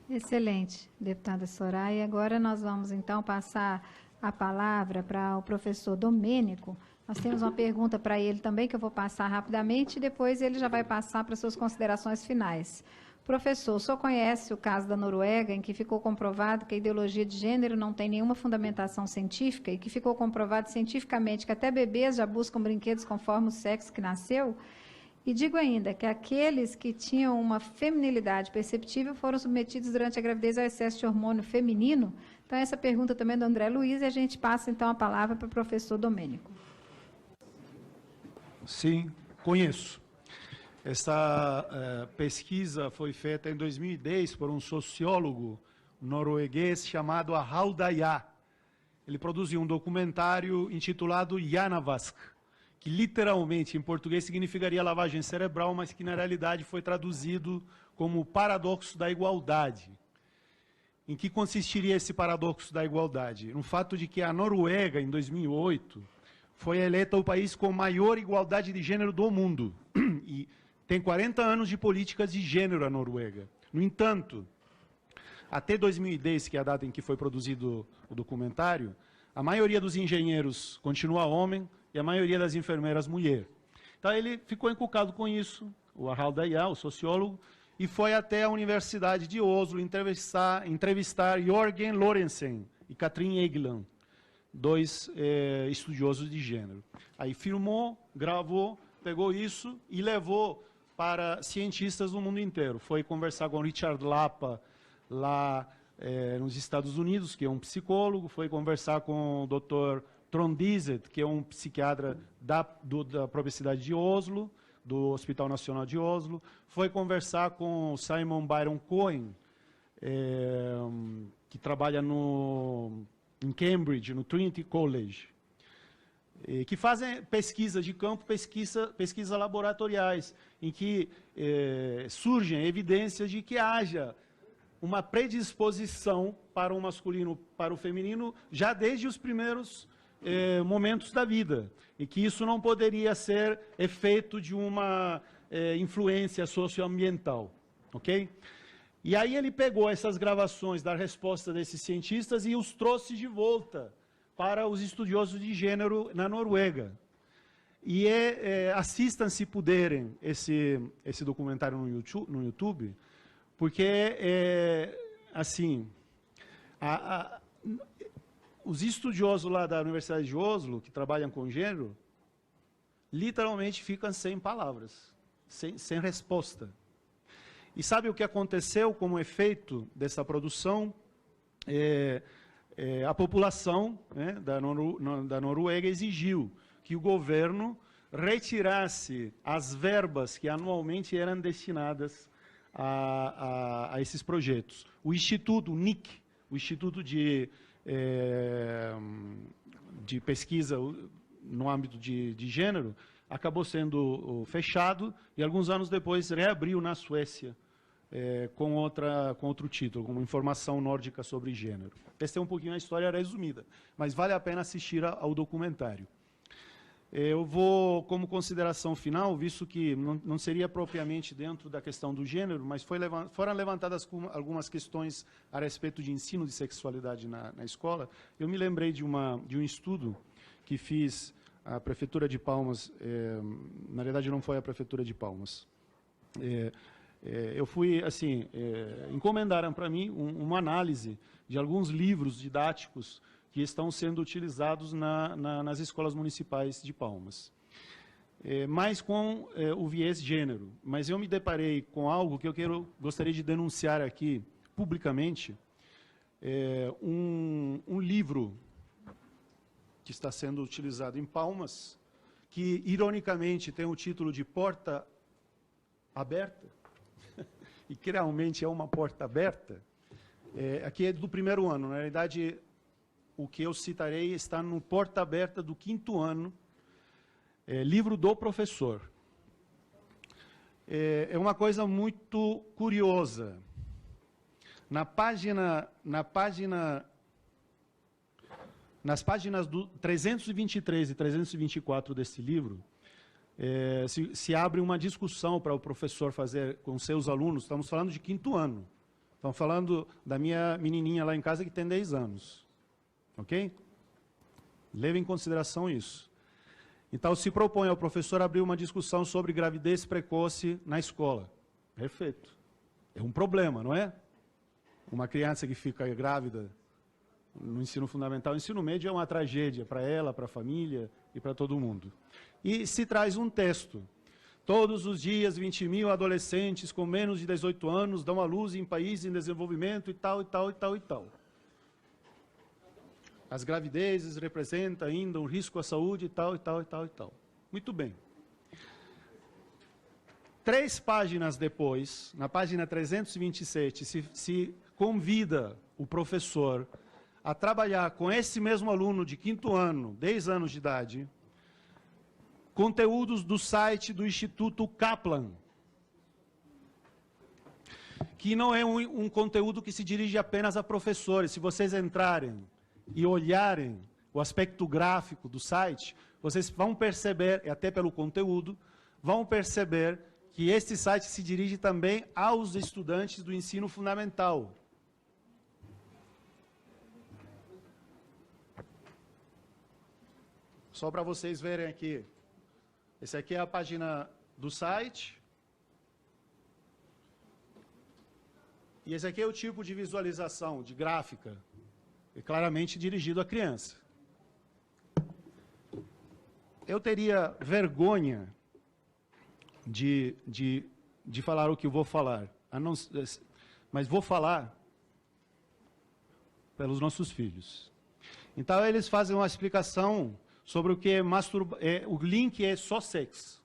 Excelente, deputada Soraya. Agora nós vamos, então, passar a palavra para o professor Domênico. Nós temos uma pergunta para ele também, que eu vou passar rapidamente, e depois ele já vai passar para suas considerações finais. Professor, o senhor conhece o caso da Noruega, em que ficou comprovado que a ideologia de gênero não tem nenhuma fundamentação científica e que ficou comprovado cientificamente que até bebês já buscam brinquedos conforme o sexo que nasceu? E digo ainda que aqueles que tinham uma feminilidade perceptível foram submetidos durante a gravidez ao excesso de hormônio feminino? Então, essa pergunta também é do André Luiz, e a gente passa, então, a palavra para o professor Domênico. Sim, conheço. Essa pesquisa foi feita em 2010 por um sociólogo norueguês chamado Haldaya. Ele produziu um documentário intitulado Hjernevask, que literalmente em português significaria lavagem cerebral, mas que na realidade foi traduzido como paradoxo da igualdade. Em que consistiria esse paradoxo da igualdade? No fato de que a Noruega, em 2008, foi eleita o país com maior igualdade de gênero do mundo. E tem 40 anos de políticas de gênero a Noruega. No entanto, até 2010, que é a data em que foi produzido o documentário, a maioria dos engenheiros continua homem e a maioria das enfermeiras mulher. Então ele ficou encucado com isso, o Haldaya, o sociólogo, e foi até a Universidade de Oslo entrevistar Jørgen Lorentzen e Katrin Egeland, dois estudiosos de gênero. Aí filmou, gravou, pegou isso e levou para cientistas do mundo inteiro. Foi conversar com Richard Lapa, lá nos Estados Unidos, que é um psicólogo, foi conversar com o Dr. Trond Dizet, que é um psiquiatra da própria cidade de Oslo, do Hospital Nacional de Oslo, foi conversar com Simon Byron Cohen, que trabalha em Cambridge, no Trinity College, que fazem pesquisa de campo, pesquisa laboratoriais, em que surgem evidências de que haja uma predisposição para o masculino, para o feminino, já desde os primeiros momentos da vida, e que isso não poderia ser efeito de uma influência socioambiental, ok? E aí ele pegou essas gravações da resposta desses cientistas e os trouxe de volta para os estudiosos de gênero na Noruega. E assistam, se puderem, esse documentário no YouTube, porque, assim, os estudiosos lá da Universidade de Oslo, que trabalham com gênero, literalmente ficam sem palavras, sem resposta. E sabe o que aconteceu como efeito dessa produção? A população, né, da Noruega exigiu que o governo retirasse as verbas que anualmente eram destinadas a esses projetos. O Instituto, o NIC, o Instituto de pesquisa no âmbito de gênero, acabou sendo fechado e alguns anos depois reabriu na Suécia com outro título, como Informação Nórdica sobre Gênero. Essa é um pouquinho a história resumida, mas vale a pena assistir ao documentário. Eu vou, como consideração final, visto que não seria propriamente dentro da questão do gênero, mas foram levantadas algumas questões a respeito de ensino de sexualidade na escola, eu me lembrei de um estudo que fiz à Prefeitura de Palmas, na verdade não foi a Prefeitura de Palmas. Eu fui, assim, encomendaram para mim uma análise de alguns livros didáticos que estão sendo utilizados nas escolas municipais de Palmas. Mas com o viés gênero. Mas eu me deparei com algo que eu gostaria de denunciar aqui publicamente, um livro que está sendo utilizado em Palmas, que ironicamente tem o título de Porta Aberta, e que realmente é uma porta aberta. Aqui é do primeiro ano, na realidade, o que eu citarei está no Porta Aberta do 5º ano, livro do professor. É uma coisa muito curiosa. Nas páginas do 323 e 324 desse livro, se abre uma discussão para o professor fazer com seus alunos, estamos falando de 5º ano, Estamos falando da minha menininha lá em casa que tem 10 anos. Ok? Leve em consideração isso. Então, se propõe ao professor abrir uma discussão sobre gravidez precoce na escola. Perfeito. É um problema, não é? Uma criança que fica grávida no ensino fundamental, o ensino médio é uma tragédia para ela, para a família e para todo mundo. E se traz um texto. Todos os dias, 20.000 adolescentes com menos de 18 anos dão à luz em países em desenvolvimento e tal, e tal, e tal, e tal. As gravidezes representam ainda um risco à saúde e tal, e tal, e tal, e tal. Muito bem. 3 páginas depois, na página 327, se convida o professor a trabalhar com esse mesmo aluno de 5º ano, 10 anos de idade, conteúdos do site do Instituto Kaplan, que não é um conteúdo que se dirige apenas a professores. Se vocês entrarem e olharem o aspecto gráfico do site, vocês vão perceber, e até pelo conteúdo, vão perceber que este site se dirige também aos estudantes do ensino fundamental. Só para vocês verem aqui. Essa aqui é a página do site. E esse aqui é o tipo de visualização, de gráfica, é claramente dirigido à criança. Eu teria vergonha de falar o que eu vou falar, mas vou falar pelos nossos filhos. Então, eles fazem uma explicação sobre o que é masturbação. O link é só sex.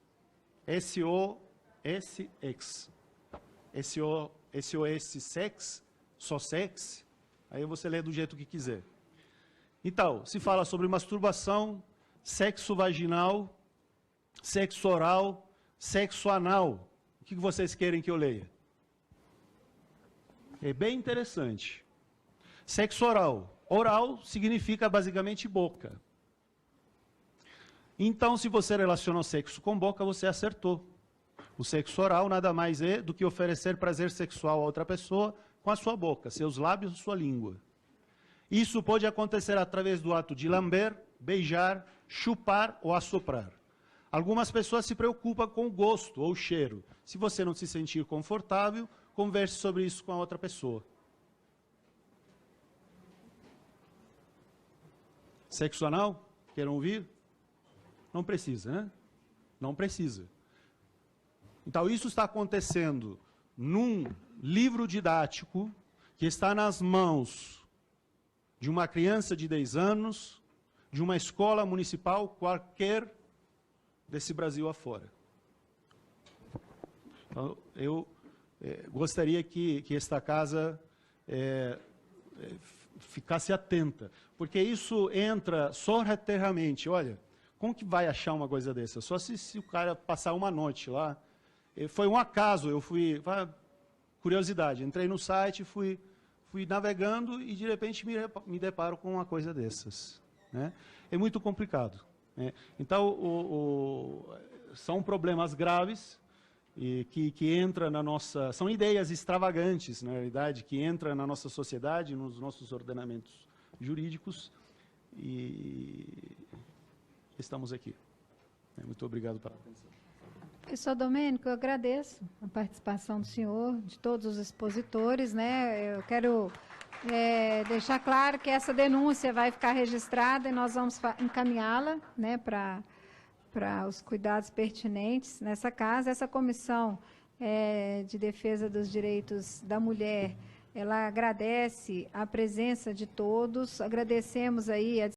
S-O-S-X. S-O-S, sex, só sex. Aí você lê do jeito que quiser. Então, se fala sobre masturbação, sexo vaginal, sexo oral, sexo anal. O que vocês querem que eu leia? É bem interessante. Sexo oral. Oral significa basicamente boca. Então, se você relaciona o sexo com boca, você acertou. O sexo oral nada mais é do que oferecer prazer sexual a outra pessoa com a sua boca, seus lábios ou sua língua. Isso pode acontecer através do ato de lamber, beijar, chupar ou assoprar. Algumas pessoas se preocupam com o gosto ou o cheiro. Se você não se sentir confortável, converse sobre isso com a outra pessoa. Sexo anal? Querem ouvir? Não precisa, né? Não precisa. Então, isso está acontecendo num livro didático que está nas mãos de uma criança de 10 anos, de uma escola municipal qualquer desse Brasil afora. Então, eu gostaria que esta casa ficasse atenta, porque isso entra sorrateiramente. Olha, como que vai achar uma coisa dessa? Só se o cara passar uma noite lá. Foi um acaso, eu fui, curiosidade, entrei no site, fui navegando e de repente me deparo com uma coisa dessas. Né? É muito complicado. Né? Então, são problemas graves e que entram na nossa... São ideias extravagantes, na realidade, que entram na nossa sociedade, nos nossos ordenamentos jurídicos e estamos aqui. Muito obrigado pela atenção. Professor Domênico, eu agradeço a participação do senhor, de todos os expositores, né? Eu quero deixar claro que essa denúncia vai ficar registrada e nós vamos encaminhá-la, né, para os cuidados pertinentes nessa casa. Essa comissão de defesa dos direitos da mulher, ela agradece a presença de todos, agradecemos aí a